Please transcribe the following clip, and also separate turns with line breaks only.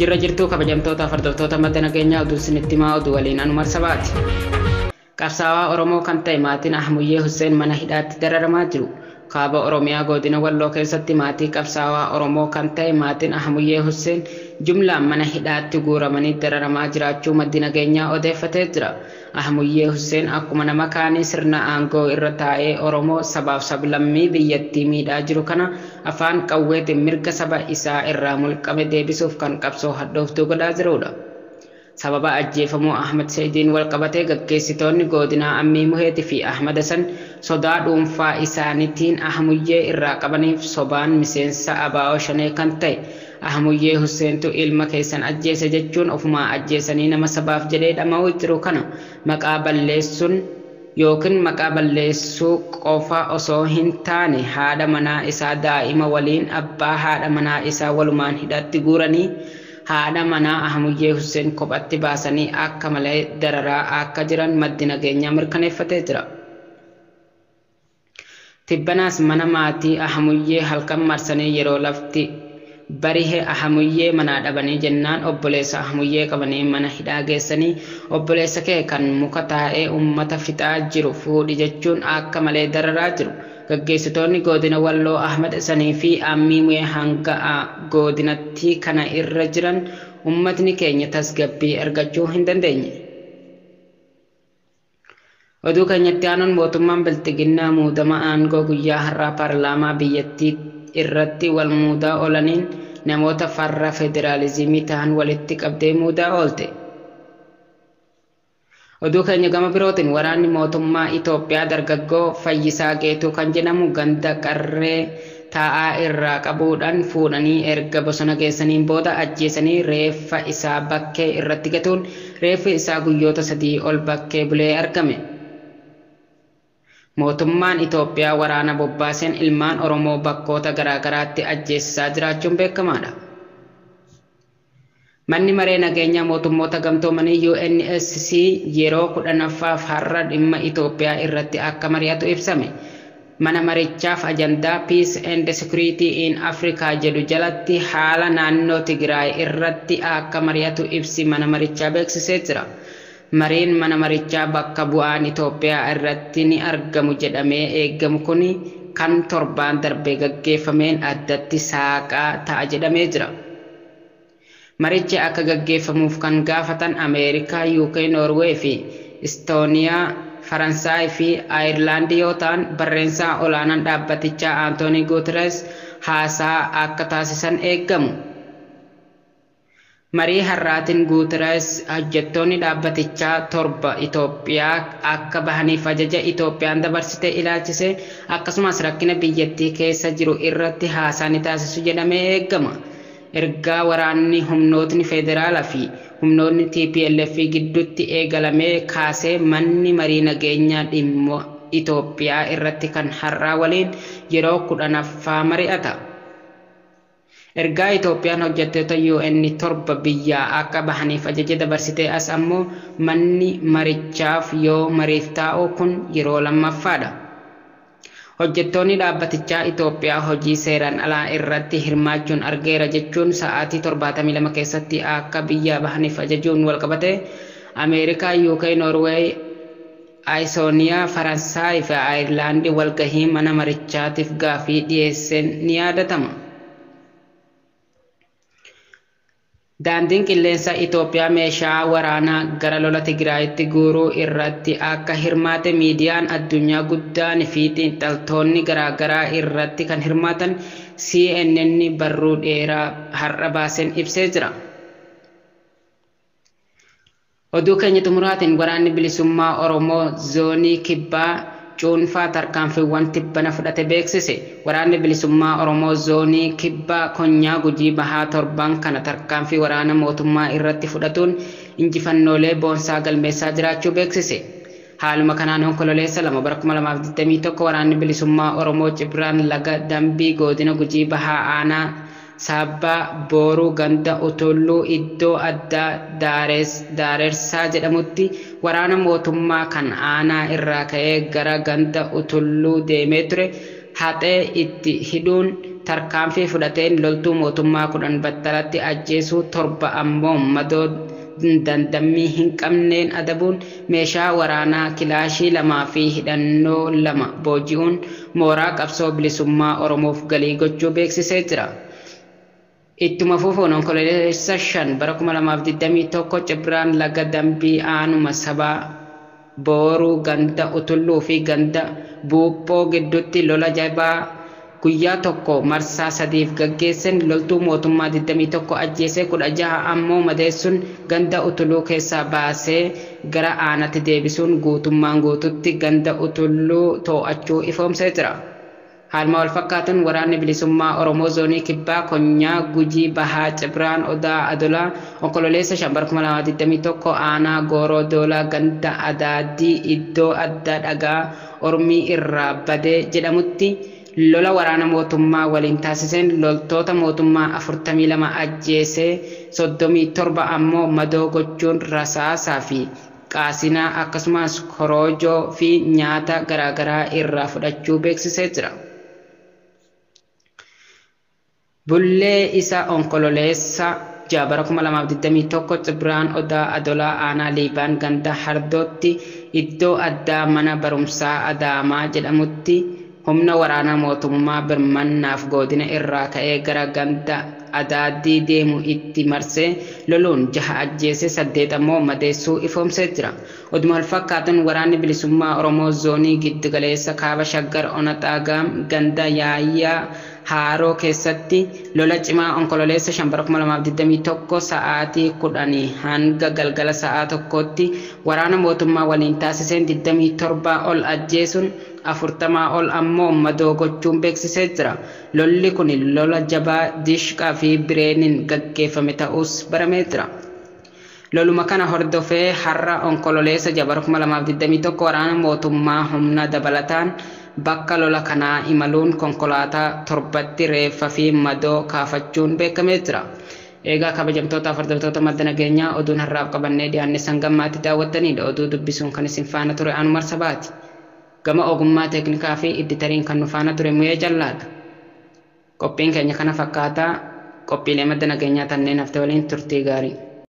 Jirra jirtuu kabajamtoota fardoftoota madda nageenyaa oduu isinitti himaa oduu waliin anu marsabaati. Qabsaawaa Oromoo kan ta'e maatiin Ahmuyyee Hussein mana hidhaatti dararamaa jiru. Kaaba Oromiyaa godina Walloo keessatti maatii qabsaawaa Oromoo kan ta'e maatiin Ahmuyyee Hussein jumlaan mana hidhaatti guuramanii dararamaa jiraachuu maddi nageenyaa odeeffatee jira. Ahmuyyee Hussein akkuma nama kaanii sirna aangoo irra taa'ee Oromoo sabaaf sablammii biyyattii miidhaa jiru kana afaan qawweetiin mirga saba isaa irraa mulqame deebisuuf kan qabsoo hadhooftuu godhaa jirudha. Sababa ajjeefamuu Ahmad Sa'idiin walqabatee gaggeessitoonni godinaa Ammii Muheetii fi Ahmad Hasan sodaa dhuunfaa isaaniitiin Ahmuyyee irraa qabaniif sobaan miseensa ABO Shanee kan ta'e Ahmuyyee Husseentu ilma keessan ajjeese jechuun ofumaa ajjeesanii nama sabaaf jedhee dhama'uu jiru kana maqaa balleessuun yookiin maqaa balleessuu qofa osoo hin taane haadha manaa isaa daa'ima waliin abbaa haadha manaa isaa walumaan hidhaatti guuranii haadha manaa Ahmuyyee Hussein kophatti baasanii akka malee dararaa akka jiran maddi nageenyaa mirkaneeffatee jira. Tibbanaas mana maatii Ahmuyyee halkan marsanii yeroo lafti barihe Ahmuyyee manaa dhabanii jennaan obboleessa Ahmuyyee qabanii mana hidhaa geessanii obboleessa kee kan muka taa'ee uummata fixaa jiru fuudhi jechuun akka malee dararaa jiru. Gaggeessitoonni godina Walloo Ahmad Hasanii fi Ammii Muhee hanga godinatti kana irra jiran ummatni keenya tasgabbii argachuu hin dandeenye. Oduu keenyatti aanuun mootummaan Bilxiginnaa muudama aangoo guyyaa har'aa paarlaamaa biyyattii irratti wal muudaa oolaniin namoota farra federaalizimii ta'an walitti qabdee muudaa oolte. Oduu keenya gama birootiin waraanni mootummaa Itoophiyaa dargaggoo Fayyisaa Geetuu kan jedhamu ganda qarree taa'aa irraa qabuudhaan fuudhanii erga bosona geessaniin booda ajjeesanii reeffa isaa bakkee irratti gatuun reeffi isaa guyyoota 3 ol bakkee bulee argame. Mootummaan Itoophiyaa waraana bobbaaseen ilmaan Oromoo bakkoota garaagaraatti ajjeesisaa jiraachuun beekamaadha. Manni maree nageenyaa mootummoota gamtoomanii UNSC yeroo 10ffaaf har'a dhimma Itoophiyaa irratti akka mari'atu ibsame. Mana marichaaf ajandaa Peace and Security in Africa jedhu jalatti haala naannoo Tigraay irratti akka mari'atu ibsi mana marichaa beeksisee jira. Mariin mana marichaa bakka bu'aan Itoophiyaa irratti ni argamu jedhamee eegamu kun kan torbaan darbee gaggeeffameen addatti saaqaa ta'a jedhamee jira. Marichi akka gaggeeffamuuf kan gaafatan Ameerikaa, UK, Norway fi Estooniyaa, Faransaay fi Ayirlaand yoo ta'an barreessaa olaanaan dhaabbatichaa Antonio Guterres haasaa akka taasisan eegamu. Marii har'aatiin Guterres hojjettoonni dhaabbatichaa 7 Itoophiyaa akka bahaniif ajaja Itoophiyaan dabarsite ilaalchise akkasumas rakkina biyyattii keessa jiru irratti haasaa ni taasisu jedhamee eegama. Ergaa waraanni humnootni federaalaa fi humnootni TPLF gidduutti eegalamee kaasee manni marii nageenyaa dhimma Itoophiyaa irratti kan har'aa waliin yeroo 10ffaa mari'ata. Ergaa Itoophiyaan hojjettoota UN 7 biyyaa akka bahaniif ajaja dabarsitee as ammoo manni marichaaf yoo mariif taa'u kun yeroo lammaffaadha. Hojjettoonni dhaabbatichaa Itoophiyaa hojii seeraan alaa irratti hirmaachuun argeera jechuun sa'aatii 72 keessatti akka biyya bahaniif ajajuun walqabate Ameerikaa, UK, Norway, Estooniyaa, Faransaay fi Ayirlaand walgahii mana marichaatiif gaafii dhiyeesseen ni yaadatama. Daandiin qilleensa Itoophiyaa meeshaa waraanaa gara lola Tigraayitti guuruu irratti akka hirmaate miidiyaan addunyaa guddaan fi xiinxaltoonni garaagaraa irratti kan hirmaatan CNN barruu dheeraa har'a baaseen ibsee jira. Oduu keenya xumuraatiin waraanni bilisummaa Oromoo zoonii kibbaa cuunfaa tarkaanfiiwwan tibbana fudhate beeksise. Waraanni bilisummaa Oromoo zoonii kibbaa konyaa Gujii bahaa torban kana tarkaanfii waraana mootummaa irratti fudhatuun injifannoolee boonsaa galmeessaa jiraachuu beeksise. Haaluma kanaan onkololeessa 2021 waraanni bilisummaa Oromoo Cibraan laga Dambii godina Gujii bahaa aanaa Saabbaa Booruu ganda Utulluu iddoo addaa Daaressaa jedhamutti waraana mootummaa kan aanaa irraa ka'ee gara ganda Utulluu deemee ture haxee itti hidhuun tarkaanfii fudhateen loltuu mootummaa kudhan battalatti ajjeesuu, torba ammoo madoo dandammii hin qabneen adabuun, meeshaa waraanaa kilaashii 2 fi hidhannoo 2 booji'uun mooraa qabsoo bilisummaa Oromoof galii gochuu beeksisee jira. Ittuma fufuun onkololeessa 5 bara 2021 Cibraan laga dambii aanuma sabaa Booruu ganda Utulluu fi ganda Buuphoo gidduutti lola jabaa guyyaa tokko marsaa 3f gaggeessan loltuu mootummaa 21 ajjeesee 16 ammoo madeessuun ganda Utulluu keessaa baasee gara aanatti deebisuun guutummaan guututti ganda Utulluu to'achuu ifoomsee jira. Haaluma wal fakkaatuun waraanni bilisummaa Oromoo zoonii kibbaa konyaa Gujii Bahaa Cibraan Odaa Adolaa onkololeessa 5 bara 2021 aanaa Gooroo Doolaa ganda Adaadii iddoo adda dhagaa Ormii irraa badee jedhamutti lola waraana mootummaa waliin taasiseen loltoota mootummaa 42 ajjeesee 37 ammoo madoo gochuun rasaasaa fi qaasinaa akkasumas korojoo fi nyaata garaagaraa irraa fudhachuu beeksisee jira. Bullee isa onkololeessa 6 bara 2021 Cibraan Odaa Adolaa aanaa Liibaan ganda Hardootti iddoo addaa mana barumsaa Adaamaa jedhamutti humna waraana mootummaa birmannaaf godina irraa ka'ee gara ganda Adaadii deemu itti marsee loluun 6 ajjeesee 8 ammoo madeessuu ifoomsee jira. Oduma wal fakkaatuun waraanni bilisummaa Oromoo zoonii giddugaleessa kaaba Shaggar Onaxaagaam ganda Yaayyaa Haaroo keessatti lola cimaa onkololeessa 5 bara 2021 sa'aatii 10 hanga galgala sa'aa 1tti waraana mootummaa waliin taasiseen 27 ol ajjeesuun 40 ol ammoo madoo gochuun beeksisee jira. Lolli kun lola jabaa dishqaa fi bireeniin gaggeeffame ta'us baramee jira. Loluma kana hordofee har'a onkololeessa 6 bara 2021 waraana mootummaa humna dabalataan bakka lola kanaa imaluun konkolaataa 7tti reeffa fi madoo kaafachuun beekamee jira. Egaa kabajamtoota hordoftoota madda nageenyaa oduun har'aaf qabannee dhiyaanne sangammaatti daawwattanidha. Oduu dubbisuun kan isin faana ture Anu Marsabaati. Gama ogummaa teeknikaa fi editariin kan nu faana ture Muyee Jallaadha. Qophiin keenya kana fakkaataa qophiilee madda nageenyaa tanneen hafte waliin turtii gaarii.